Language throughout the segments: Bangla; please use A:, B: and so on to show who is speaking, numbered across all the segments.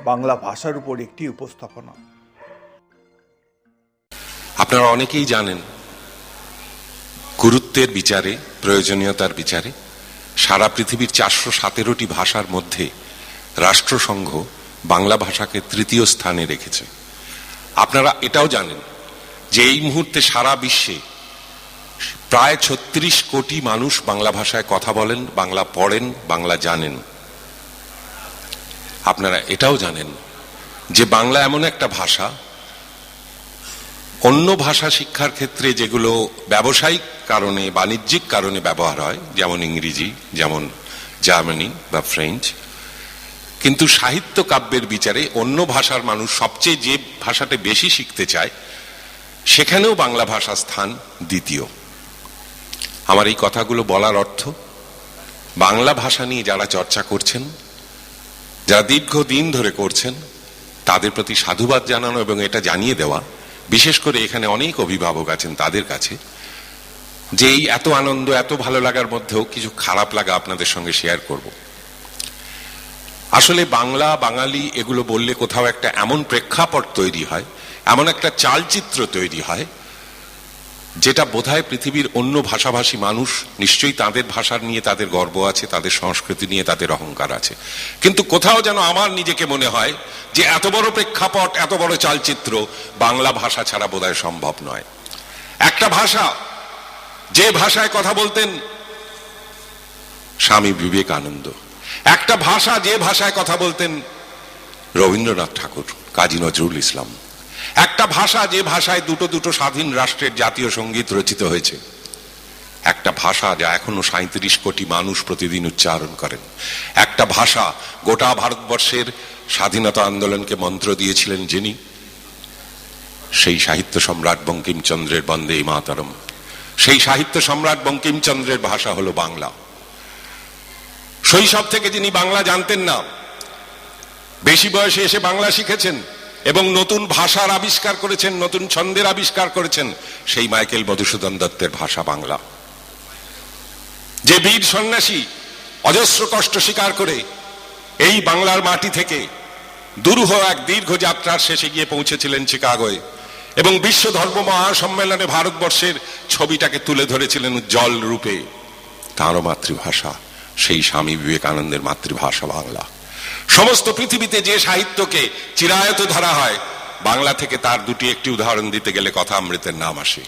A: বাংলা ভাষার উপর একটি উপস্থাপনা।
B: আপনারা অনেকেই জানেন, গুরুত্বের বিচারে, প্রয়োজনীয়তার বিচারে সারা পৃথিবীর 417টি ভাষার মধ্যে রাষ্ট্রসংঘ বাংলা ভাষাকে তৃতীয় স্থানে রেখেছে। আপনারা এটাও জানেন যে এই মুহূর্তে সারা বিশ্বে প্রায় 36 কোটি মানুষ বাংলা ভাষায় কথা বলেন, বাংলা পড়েন, বাংলা জানেন। আপনারা এটাও জানেন যে বাংলা এমন একটা ভাষা, অন্য ভাষা শিক্ষার ক্ষেত্রে যেগুলো ব্যবসায়িক কারণে, বাণিজ্যিক কারণে ব্যবহার হয়, যেমন ইংরেজি, যেমন জার্মানি বা ফ্রেঞ্চ, কিন্তু সাহিত্য কাব্যের বিচারে অন্য ভাষার মানুষ সবচেয়ে যে ভাষাটা বেশি শিখতে চায়, সেখানেও বাংলা ভাষার স্থান দ্বিতীয়। আমার এই কথাগুলো বলার অর্থ, বাংলা ভাষা নিয়ে যারা চর্চা করছেন, যারা দীর্ঘদিন ধরে করছেন, তাদের প্রতি সাধুবাদ জানানো এবং এটা জানিয়ে দেওয়া, বিশেষ করে এখানে অনেক অভিভাবক আছেন তাদের কাছে, যে এই এত আনন্দ, এত ভালো লাগার মধ্যেও কিছু খারাপ লাগা আপনাদের সঙ্গে শেয়ার করব। আসলে বাংলা, বাঙালি এগুলো বললে কোথাও একটা এমন প্রেক্ষাপট তৈরি হয়, এমন একটা চালচিত্র তৈরি হয়, যেটা বোধহয় পৃথিবীর অন্য ভাষাভাষী মানুষ নিশ্চয়ই তাদের ভাষার নিয়ে তাদের গর্ব আছে, তাদের সংস্কৃতি নিয়ে তাদের অহংকার আছে, কিন্তু কোথাও যেন আমার নিজেকে মনে হয় যে এত বড় প্রেক্ষাপট, এত বড় চালচিত্র বাংলা ভাষা ছাড়া বোধহয় সম্ভব নয়। একটা ভাষা, যে ভাষায় কথা বলতেন স্বামী বিবেকানন্দ, একটা ভাষা, যে ভাষায় কথা বলতেন রবীন্দ্রনাথ ঠাকুর, কাজী নজরুল ইসলাম, একটা ভাষা, যে ভাষায় দুটো দুটো স্বাধীন রাষ্ট্রের জাতীয় সঙ্গীত রচিত হয়েছে, একটা ভাষা যা এখনো 37 কোটি মানুষ প্রতিদিন উচ্চারণ করেন, একটা ভাষা গোটা ভারতবর্ষের স্বাধীনতা আন্দোলনকে মন্ত্র দিয়েছিলেন যিনি, সেই সাহিত্য সম্রাট বঙ্কিমচন্দ্রের বন্দে মাতরম, সেই সাহিত্য সম্রাট বঙ্কিমচন্দ্রের ভাষা হলো বাংলা। শৈশব থেকে যিনি বাংলা জানতেন না, বেশি বয়সে এসে বাংলা শিখেছেন এবং নতুন ভাষার আবিষ্কার করেছেন, নতুন ছন্দের আবিষ্কার করেছেন, সেই মাইকেল মধুসূদন দত্তের ভাষা বাংলা। যে বীর সন্ন্যাসী অজস্র কষ্ট স্বীকার করে এই বাংলার মাটি থেকে দুরূহ এক দীর্ঘ যাত্রার শেষে গিয়ে পৌঁছেছিলেন চিকাগোয় এবং বিশ্ব ধর্ম মহাসম্মেলনে ভারতবর্ষের ছবিটাকে তুলে ধরেছিলেন উজ্জ্বল রূপে, তাঁরও মাতৃভাষা সেই স্বামী বিবেকানন্দের মাতৃভাষা বাংলা। সমস্ত পৃথিবীতে যে সাহিত্যকে চিরায়ত ধরা হয়, বাংলা থেকে তার দুটি একটি উদাহরণ দিতে গেলে কথা অমৃতের নাম আসে,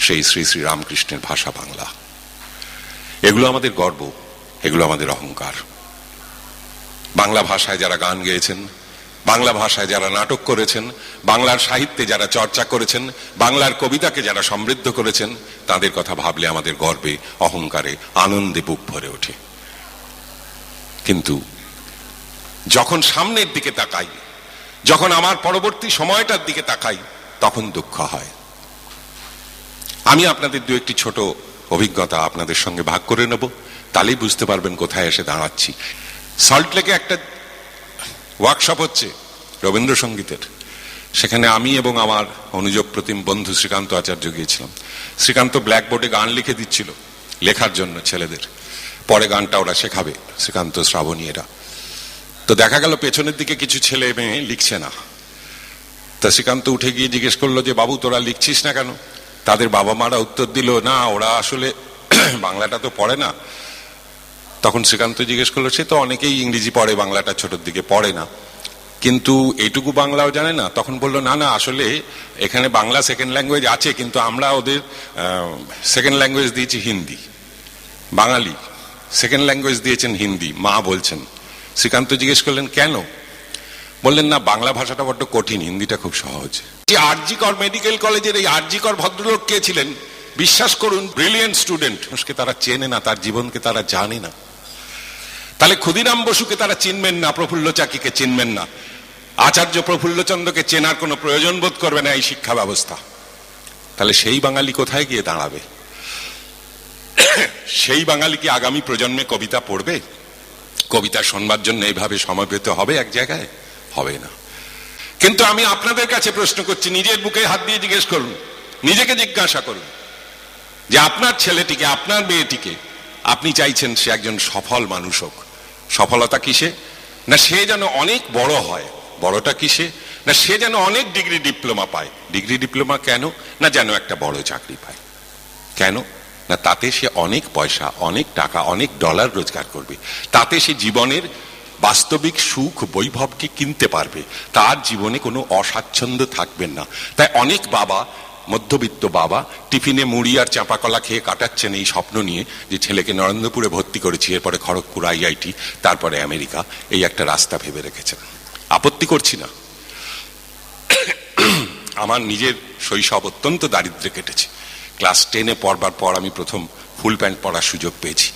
B: সেই শ্রী শ্রী রামকৃষ্ণের ভাষা বাংলা। এগুলো আমাদের গর্ব, এগুলো আমাদের অহংকার। বাংলা ভাষায় যারা গান গেয়েছেন, বাংলা ভাষায় যারা নাটক করেছেন, বাংলার সাহিত্যে যারা চর্চা করেছেন, বাংলার কবিতাকে যারা সমৃদ্ধ করেছেন, তাদের কথা ভাবলে আমাদের গর্বে, অহংকারে, আনন্দে বুক ভরে ওঠে। কিন্তু যখন সামনের দিকে তাকাই, যখন আমার পরবর্তী সময়টার দিকে তাকাই, তখন দুঃখ হয়। আমি আপনাদের দু একটি ছোট অভিজ্ঞতা আপনাদের সঙ্গে ভাগ করে নেব, তাহলেই বুঝতে পারবেন কোথায় এসে দাঁড়াচ্ছি। সল্টলেকে একটা ওয়ার্কশপ হচ্ছে রবীন্দ্রসঙ্গীতের, সেখানে আমি এবং আমার অনুযোগ প্রতিম বন্ধু শ্রীকান্ত আচার্য গিয়েছিলাম। শ্রীকান্ত ব্ল্যাকবোর্ডে গান লিখে দিচ্ছিল লেখার জন্য ছেলেদের, পরে গানটা ওরা শেখাবে, শ্রীকান্ত শ্রাবণী এরা। তো দেখা গেল পেছনের দিকে কিছু ছেলে মেয়ে লিখছে না। তা শ্রীকান্ত উঠে গিয়ে জিজ্ঞেস করলো যে বাবু তোরা লিখছিস না কেন? তাদের বাবা মারা উত্তর দিল, না ওরা আসলে বাংলাটা তো পড়ে না। তখন শ্রীকান্ত জিজ্ঞেস করলো, সে তো অনেকেই ইংরেজি পড়ে, বাংলাটা ছোটর দিকে পড়ে না, কিন্তু এইটুকু বাংলাও জানে না। তখন বললো, না না আসলে এখানে বাংলা সেকেন্ড ল্যাঙ্গুয়েজ আছে, কিন্তু আমরা ওদের সেকেন্ড ল্যাঙ্গুয়েজ দিয়েছি হিন্দি। বাঙালি সেকেন্ড ল্যাঙ্গুয়েজ দিয়েছেন হিন্দি, মা বলছেন। শ্রীকান্ত জিজ্ঞেস করলেন কেন? বললেন, না বাংলা ভাষাটা বড্ড কঠিন, হিন্দিটা খুব সহজ। যে আরজিকর মেডিকেল কলেজের এই আরজিকর ভদ্রলোক কে ছিলেন? বিশ্বাস করুন, ব্রিলিয়েন্ট স্টুডেন্ট। মানুষকে তারা চেনে না, তার জীবনকে তারা জানে না। তাহলে ক্ষুদিরাম বসুকে তারা চিনবেন না, প্রফুল্ল চাকিকে চিনবেন না, আচার্য প্রফুল্লচন্দ্রকে চেনার কোনো প্রয়োজন বোধ করবে না এই শিক্ষা ব্যবস্থা। তাহলে সেই বাঙালি কোথায় গিয়ে দাঁড়াবে? সেই বাঙালি কি আগামী প্রজন্মে কবিতা পড়বে? কবিতা শোনবার জন্য এইভাবে সমবেত হবে এক জায়গায়? হবে না। কিন্তু আমি আপনাদের কাছে প্রশ্ন করছি, নিজের বুকে হাত দিয়ে জিজ্ঞেস করুন, নিজেকে জিজ্ঞাসা করুন যে আপনার ছেলেটিকে, আপনার মেয়েটিকে আপনি চাইছেন সে একজন সফল মানুষ হোক। সফলতা কিসে? না সে যেন অনেক বড় হয়, বড়টা কিসে, না সে যেন অনেক ডিগ্রি ডিপ্লোমা পায়, ডিগ্রি ডিপ্লোমা কেন, না যেন একটা বড় চাকরি পায়, কেন না তাতে সে অনেক পয়সা, অনেক টাকা, অনেক ডলার রোজগার করবে, তাতে সে জীবনের বাস্তবিক সুখ বৈভবকে কিনতে পারবে, তার জীবনে কোনো অস্বাচ্ছন্দ্য থাকবেন না। তাই অনেক বাবা, মধ্যবিত্ত বাবা, টিফিনে মুড়ি আর চাঁপা কলা খেয়ে কাটাচ্ছেন এই স্বপ্ন নিয়ে যে ছেলেকে নরেন্দ্রপুরে ভর্তি করেছি, এরপরে খড়গপুর IIT, তারপরে আমেরিকা, এই একটা রাস্তা ভেবে রেখেছেন। আপত্তি করছি না, আমার নিজের শৈশব অত্যন্ত দারিদ্র্যে কেটেছে। ক্লাস 10-এ পড়বার পর আমি প্রথম ফুল প্যান্ট পরার সুযোগ পেয়েছি,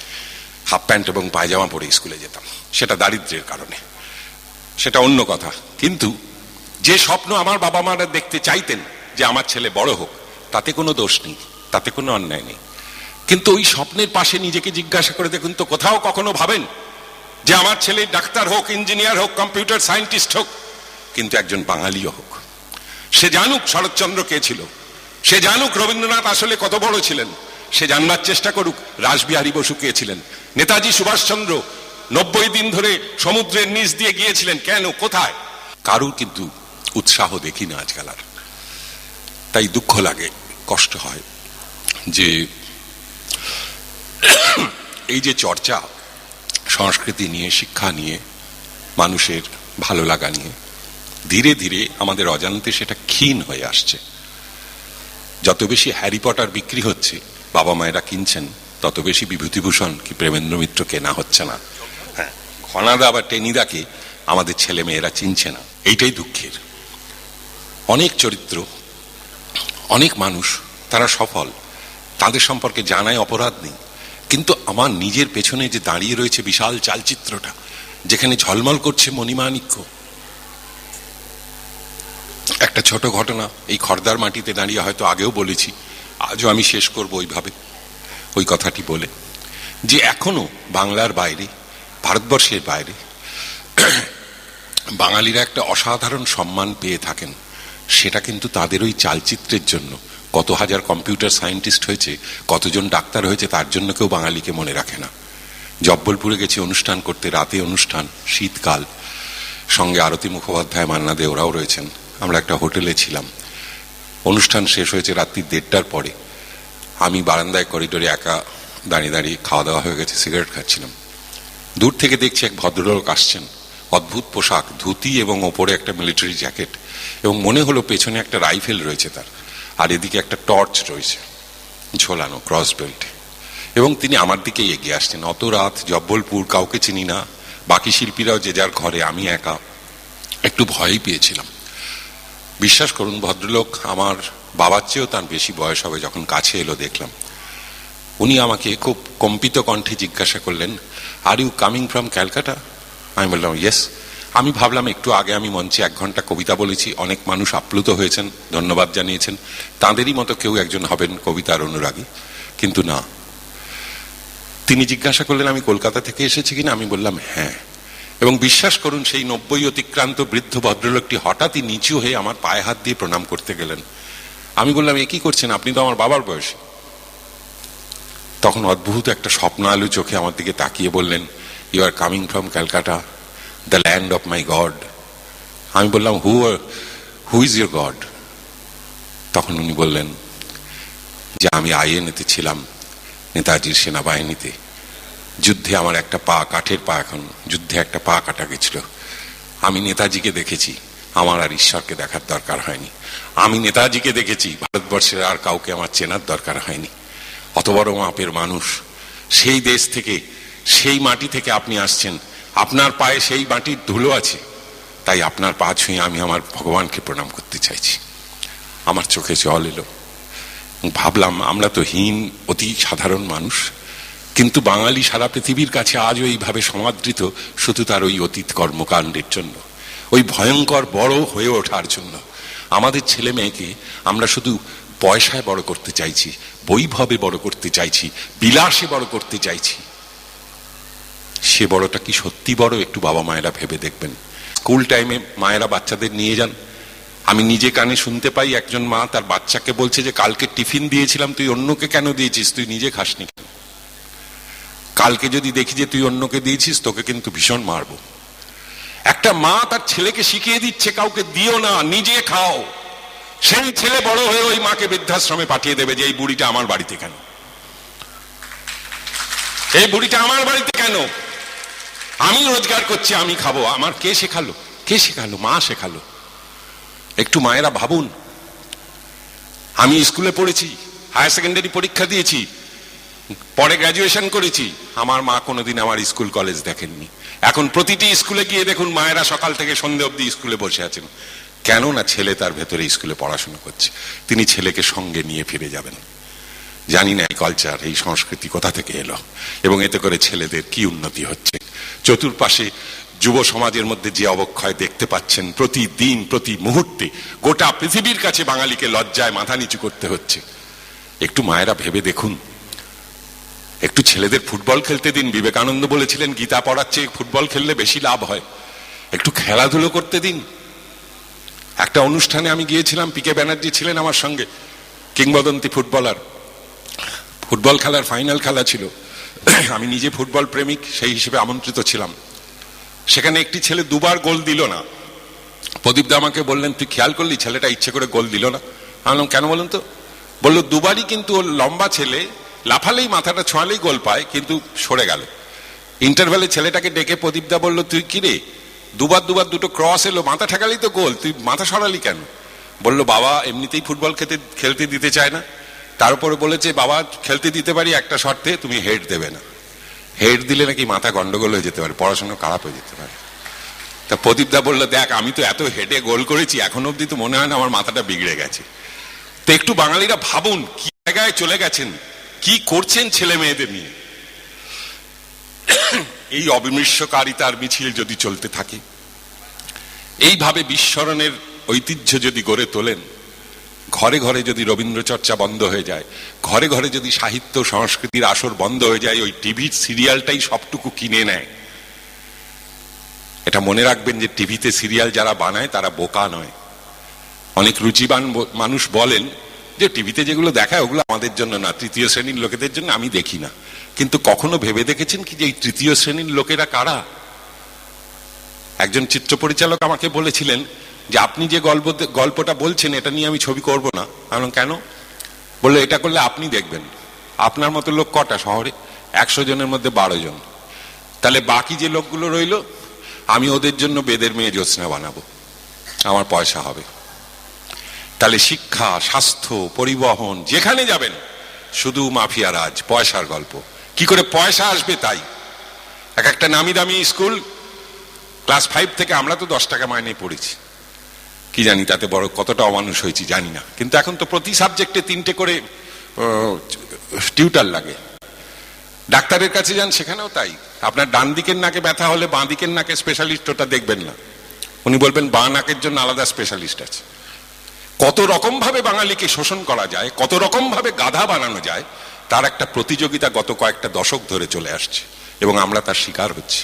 B: হাফ প্যান্ট এবং পায়জামা পরে স্কুলে যেতাম, সেটা দারিদ্র্যের কারণে, সেটা অন্য কথা। কিন্তু যে স্বপ্ন আমার বাবা মারা দেখতে চাইতেন যে আমার ছেলে বড় হোক, তাতে কোনো দোষ নেই, তাতে কোনো অন্যায় নেই। কিন্তু ওই স্বপ্নের পাশে নিজেকে জিজ্ঞাসা করে দেখুন তো, কোথাও কখনো ভাবেন যে আমার ছেলে ডাক্তার হোক, ইঞ্জিনিয়ার হোক, কম্পিউটার সায়েন্টিস্ট হোক, কিন্তু একজন বাঙালিও হোক। সে জানুক শরৎচন্দ্র কে ছিল, সে জানুক রবীন্দ্রনাথ আসলে কত বড় ছিলেন, সে জানবার চেষ্টা করুক রাসবিহারী বসু কে ছিলেন, নেতাজি সুভাষচন্দ্র 90 দিন ধরে সমুদ্রের নিচ দিয়ে গিয়েছিলেন, কেন, কোথায়? কারুর কিন্তু উৎসাহ দেখি না আজকাল আর। তাই দুঃখ লাগে, কষ্ট হয় যে এই যে চর্চা সংস্কৃতি নিয়ে, শিক্ষা নিয়ে, মানুষের ভালো লাগা নিয়ে, ধীরে ধীরে আমাদের অজান্তে সেটা ক্ষীণ হয়ে আসছে। যত বেশি হ্যারি পটার বিক্রি হচ্ছে, বাবা মায়েরা কিনছেন, তত বেশি বিভূতিভূষণ কি প্রেমেন্দ্র মিত্র কেনা হচ্ছে না। হ্যাঁ, ঘনাদা বা টেনিদাকে আমাদের ছেলে মেয়েরা চিনছে না, এইটাই দুঃখের। অনেক চরিত্র, অনেক মানুষ, তারা সফল, তাদের সম্পর্কে জানায় অপরাধ নেই, কিন্তু আমার নিজের পেছনে যে দাঁড়িয়ে রয়েছে বিশাল চালচিত্রটা, যেখানে ঝলমল করছে মণিমাণিক্য। একটা ছোট ঘটনা, এই খড়দার মাটিতে দাঁড়িয়ে হয়তো আগেও বলেছি, আজও আমি শেষ করব ওইভাবে, ওই কথাটি বলে, যে এখনো বাংলার বাইরে, ভারতবর্ষের বাইরে বাঙালিরা একটা অসাধারণ সম্মান পেয়ে থাকেন। সেটা কিন্তু তাদের ওই চালচিত্রের জন্য। কত হাজার কম্পিউটার সায়েন্টিস্ট হয়েছে, কতজন ডাক্তার হয়েছে, তার জন্য কেউ বাঙালিকে মনে রাখে না। জব্বলপুরে গেছি অনুষ্ঠান করতে, রাতে অনুষ্ঠান, শীতকাল, সঙ্গে আরতি মুখোপাধ্যায়, মান্না দে, ওরাও রয়েছেন। আমরা একটা হোটেলে ছিলাম, অনুষ্ঠান শেষ হয়েছে রাত্রি 1:30টার পরে। আমি বারান্দায় করিডোরে একা দাঁড়িয়ে দাঁড়িয়ে, খাওয়া দাওয়া হয়ে গেছে, সিগারেট খাচ্ছিলাম। দূর থেকে দেখছি এক ভদ্রলোক আসছেন, অদ্ভুত পোশাক, ধুতি এবং ওপরে একটা মিলিটারি জ্যাকেট, এবং মনে হলো পেছনে একটা রাইফেল রয়েছে তার, আর এদিকে একটা টর্চ রয়েছে ঝোলানো ক্রস বেল্টে, এবং তিনি আমার দিকে এগিয়ে আসছেন। অত রাত, জব্বলপুর, কাউকে চিনি না, বাকি শিল্পীরাও যে যার ঘরে, আমি একা, একটু ভয়ই পেয়েছিলাম। বিশ্বাস করুন, ভদ্রলোক আমার বাবার চেয়েও তার বেশি বয়স হবে। যখন কাছে এলো দেখলাম, উনি আমাকে খুব কম্পিত কণ্ঠে জিজ্ঞাসা করলেন, are you coming from Calcutta? আমি বললাম ইয়েস। আমি ভাবলাম একটু আগে আমি মঞ্চে 1 ঘন্টা কবিতা বলেছি, অনেক মানুষ আপ্লুত হয়েছেন, ধন্যবাদ জানিয়েছেন, তাঁদেরই মতো কেউ একজন হবেন কবিতার অনুরাগী, কিন্তু না। তিনি জিজ্ঞাসা করলেন আমি কলকাতা থেকে এসেছি কিনা। আমি বললাম হ্যাঁ। এবং বিশ্বাস করুন, সেই 90 অতিক্রান্ত বৃদ্ধ ভদ্রলোকটি হঠাৎই নিচু হয়ে আমার পায়ে হাত দিয়ে প্রণাম করতে গেলেন। আমি বললাম এ কি করছেন, আপনি তো আমার বাবার বয়সী। তখন অদ্ভুত একটা স্বপ্ন আলু চোখে আমার দিকে তাকিয়ে বললেন, you are coming from Calcutta, the land of my god. আমি বললাম হু ইজ ইউর গড? তখন উনি বললেন যে আমি INA-তে ছিলাম, নেতাজির সেনাবাহিনীতে। যুদ্ধে আমার একটা পা, কাঠের পা, এখন যুদ্ধে একটা পা কাটা গেছিল। আমি নেতাজিকে দেখেছি, আমার আর ঈশ্বরকে দেখার দরকার হয়নি। আমি নেতাজিকে দেখেছি, ভারতবর্ষের আর কাউকে আমার চেনার দরকার হয়নি। অত বড় মাপের মানুষ, সেই দেশ থেকে, সেই মাটি থেকে আপনি আসছেন, আপনার পায়ে সেই মাটির ধুলো আছে, তাই আপনার পা ছুঁয়ে আমি আমার ভগবানকে প্রণাম করতে চাইছি। আমার চোখে জল এলো। ভাবলাম আমরা তো হীন, অতি সাধারণ মানুষ, কিন্তু বাঙালি সারা পৃথিবীর কাছে আজও এইভাবে সমাদৃত শুধু তার ওই অতীত কর্মকাণ্ডের জন্য, ওই ভয়ঙ্কর বড় হয়ে ওঠার জন্য। আমাদের ছেলে মেয়েকে আমরা শুধু পয়সায় বড় করতে চাইছি, বৈভবে বড় করতে চাইছি, বিলাসে বড় করতে চাইছি। সে বড়টা কি সত্যি বড়? একটু বাবা মায়েরা ভেবে দেখবেন। স্কুল টাইমে মায়েরা বাচ্চাদের নিয়ে যান, আমি নিজে কানে শুনতে পাই একজন মা তার বাচ্চাকে বলছে যে কালকে টিফিন দিয়েছিলাম, তুই অন্যকে কেন দিয়েছিস, তুই নিজে খাসনি। কালকে যদি দেখি যে তুই অন্যকে দিয়েছিস, তোকে কিন্তু ভীষণ মারবো। একটা মা তার ছেলেকে শিখিয়ে দিচ্ছে কাউকে দিও না, নিজে খাও। সেই ছেলে বড় হয়ে ওই মাকে বৃদ্ধাশ্রমে পাঠিয়ে দেবে যে এই বুড়িটা আমার বাড়িতে কেন, এই বুড়িটা আমার বাড়িতে কেন, আমি রোজগার করছি, আমি খাবো। আমার কে শেখালো? কে শেখালো? মা শেখালো। একটু মায়েরা ভাবুন। আমি স্কুলে পড়েছি, হায়ার সেকেন্ডারি পরীক্ষা দিয়েছি, পরে গ্রাজুয়েশন করেছি, আমার মা কোনোদিন আমার স্কুল কলেজ দেখেননি। এখন প্রতিটি স্কুলে গিয়ে দেখুন মায়েরা সকাল থেকে সন্ধ্যে অবধি স্কুলে বসে আছেন। কেন না? ছেলে তার ভেতরে স্কুলে পড়াশোনা করছে, তিনি ছেলেকে সঙ্গে নিয়ে ফিরে যাবেন। জানি না এই কালচার, এই সংস্কৃতি কোথা থেকে এলো এবং এতে করে ছেলেদের কি উন্নতি হচ্ছে। চতুর্পাশে যুব সমাজের মধ্যে যে অবক্ষয় দেখতে পাচ্ছেন প্রতিদিন, প্রতি মুহূর্তে, গোটা পৃথিবীর কাছে বাঙালিকে লজ্জায় মাথা নিচু করতে হচ্ছে। একটু মায়েরা ভেবে দেখুন, একটু ছেলেদের ফুটবল খেলতে দিন। বিবেকানন্দ বলেছিলেন গীতা পড়ার চেয়ে ফুটবল খেললে বেশি লাভ হয়। একটু খেলাধুলো করতে দিন। একটা অনুষ্ঠানে আমি গিয়েছিলাম, পিকে ব্যানার্জি ছিলেন আমার সঙ্গে, কিংবদন্তি ফুটবলার। ফুটবল খেলার ফাইনাল খেলা ছিল, আমি নিজে ফুটবল প্রেমিক, সেই হিসেবে আমন্ত্রিত ছিলাম। সেখানে একটি ছেলে দুবার গোল দিল না। প্রদীপদা আমাকে বললেন, তুই খেয়াল করলি ছেলেটা ইচ্ছে করে গোল দিল না? আমি বললাম কেন বলুন তো? বললো দুবারই কিন্তু ওর লম্বা ছেলে, লাফালেই মাথাটা ছোঁয়ালেই গোল পায়, কিন্তু সরে গেল। ইন্টারভ্যালে ছেলেটাকে ডেকে প্রদীপদা বললো, তুই কি রে, দুবার দুটো ক্রস এলো, মাথা ঠেকালেই তো গোল, তুই মাথা সরালি কেন? বললো বাবা এমনিতেই ফুটবল খেলতে দিতে চায় না, তার উপরে বলেছে বাবা খেলতে দিতে পারি একটা শর্তে, তুমি হেড দেবে না। হেড দিলে নাকি মাথা গন্ডগোল হয়ে যেতে পারে, পড়াশোনা খারাপ হয়ে যেতে পারে। তা প্রদীপদা বললো, দেখ আমি তো এত হেডে গোল করেছি, এখন অব্দি তো মনে হয় না আমার মাথাটা বিগড়ে গেছে। তো একটু বাঙালিরা ভাবুন কি জায়গায় চলে গেছেন, কি করছেন ছেলে মেয়েদের নিয়ে। এই অবিমৃষ্যকারিতার মিছিল যদি চলতে থাকে, এইভাবে বিস্মরণের ঐতিহ্য যদি গড়ে তোলেন, ঘরে ঘরে যদি রবীন্দ্র চর্চা বন্ধ হয়ে যায়, ঘরে ঘরে যদি সাহিত্য সংস্কৃতির আসর বন্ধ হয়ে যায়, ওই টিভির সিরিয়ালটাই সবটুকু কিনে নেয়। এটা মনে রাখবেন যে টিভিতে সিরিয়াল যারা বানায় তারা বোকা নয়। অনেক রুচিবান মানুষ বলেন যে টিভিতে যেগুলো দেখায় ওগুলো আমাদের জন্য না, তৃতীয় শ্রেণীর লোকেদের জন্য, আমি দেখি না। কিন্তু কখনো ভেবে দেখেছেন কি যে এই তৃতীয় শ্রেণীর লোকেরা কারা? একজন চিত্র পরিচালক আমাকে বলেছিলেন যে আপনি যে গল্পটা বলছেন এটা নিয়ে আমি ছবি করব না। আমি কেন? বললো এটা করলে আপনি দেখবেন, আপনার মতো লোক কটা শহরে? 100 জনের মধ্যে 12 জন। তাহলে বাকি যে লোকগুলো রইল, আমি ওদের জন্য বেদের মেয়ে জ্যোৎস্না বানাবো, আমার পয়সা হবে। তাহলে শিক্ষা, স্বাস্থ্য, পরিবহন যেখানে যাবেন শুধু মাফিয়া রাজ, পয়সার গল্প। কি করে পয়সা আসবে তাই। একটা নামি দামি স্কুল, ক্লাস 5 থেকে আমরা তো 10 টাকা মাইনে পড়েছি, কি জানি তাতে বড় কতটা অমানুষ হয়েছি জানি না। কিন্তু এখন তো প্রতি সাবজেক্টে 3টে করে টিউটার লাগে। ডাক্তারের কাছে যান, সেখানেও তাই। আপনার ডান দিকের নাকে ব্যথা হলে বাঁ দিকের নাকে স্পেশালিস্ট ওটা দেখবেন না, উনি বলবেন বাঁ নাকের জন্য আলাদা স্পেশালিস্ট আছে। কত রকম ভাবে বাঙালিকে শোষণ করা যায়, কত রকম ভাবে গাধা বানানো যায়, তার একটা প্রতিযোগিতা গত কয়েকটা দশক ধরে চলে আসছে এবং আমরা তার শিকার হচ্ছি।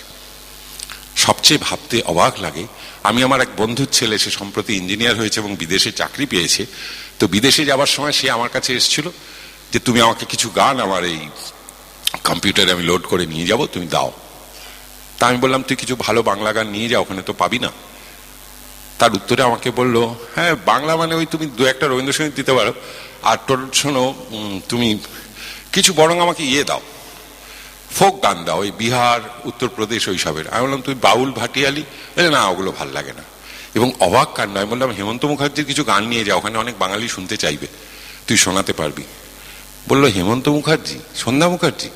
B: সবচেয়ে ভাবতে অবাক লাগে, আমি আমার এক বন্ধুর ছেলে, সে সম্প্রতি ইঞ্জিনিয়ার হয়েছে এবং বিদেশে চাকরি পেয়েছে। তো বিদেশে যাওয়ার সময় সে আমার কাছে এসেছিল যে তুমি আমাকে কিছু গান আমার এই কম্পিউটারে আমি লোড করে নিয়ে যাব, তুমি দাও। তা আমি বললাম তুই কিছু ভালো বাংলা গান নিয়ে যাও, ওখানে তো পাবি না। তার উত্তরে আমাকে বললো, হ্যাঁ বাংলা মানে ওই তুমি 2-1টা রবীন্দ্রসঙ্গীত দিতে পারো, আর তোর শোনো তুমি কিছু বরং আমাকে দাও, ফোক গান দাও, ওই বিহার, উত্তরপ্রদেশ ওইসবের। আমি বললাম তুমি বাউল, ভাটিয়ালি? না ওগুলো ভাল লাগে না। এবং অবাক কাণ্ড, আমি বললাম হেমন্ত মুখার্জির কিছু গান নিয়ে যাও, ওখানে অনেক বাঙালি শুনতে চাইবে, তুই শোনাতে পারবি। বললো হেমন্ত মুখার্জি, সন্ধ্যা মুখার্জি,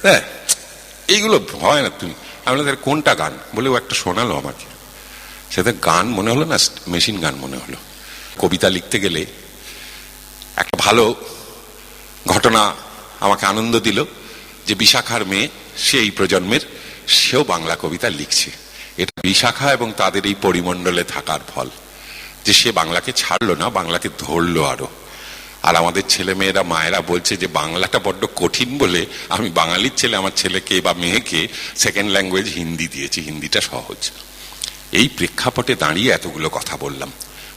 B: হ্যাঁ এইগুলো হয় না তুমি। আমি বললাম কোনটা গান? বলে ও একটা শোনালো আমাকে, সেটা গান মনে হলো না, মেশিন গান মনে হলো। কবিতা লিখতে গেলে একটা ভালো ঘটনা আমাকে আনন্দ দিল যে বিশাখার মেয়ে, সে এই প্রজন্মের, সেও বাংলা কবিতা লিখছে। এটা বিশাখা এবং তাদের এই পরিমণ্ডলে থাকার ফল যে সে বাংলাকে ছাড়লো না, বাংলাকে ধরলো আরো। আর আমাদের ছেলে মেয়েরা, মায়েরা বলছে যে বাংলাটা বড্ড কঠিন বলে আমি বাঙালির ছেলে, আমার ছেলেকে বা মেয়েকে সেকেন্ড ল্যাঙ্গুয়েজ হিন্দি দিয়েছি, হিন্দিটা সহজ। এই প্রেক্ষাপটে দাঁড়িয়ে এতগুলো কথা বললাম।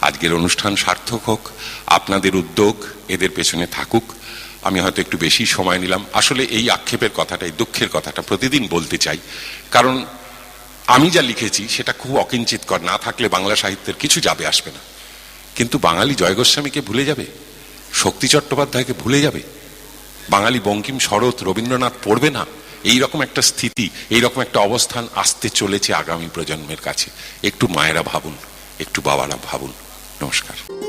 B: আজকের অনুষ্ঠান সার্থক হোক, আপনাদের উদ্যোগ এদের পেছনে থাকুক। আমি হয়তো একটু বেশি সময় নিলাম। আসলে এই আক্ষেপের কথাটা, এই দুঃখের কথাটা প্রতিদিন বলতে চাই, কারণ আমি যা লিখেছি সেটা খুব অকিঞ্চিতকর, না থাকলে বাংলা সাহিত্যের কিছু যাবে আসবে না। কিন্তু বাঙালি জয় গোস্বামীকে ভুলে যাবে, শক্তি চট্টোপাধ্যায়কে ভুলে যাবে, বাঙালি বঙ্কিম, শরৎ, রবীন্দ্রনাথ পড়বে না? এইরকম একটা স্থিতি, এইরকম একটা অবস্থান আসতে চলেছে আগামী প্রজন্মের কাছে। একটু মায়েরা ভাবুন, একটু বাবারা ভাবুন। নমস্কার।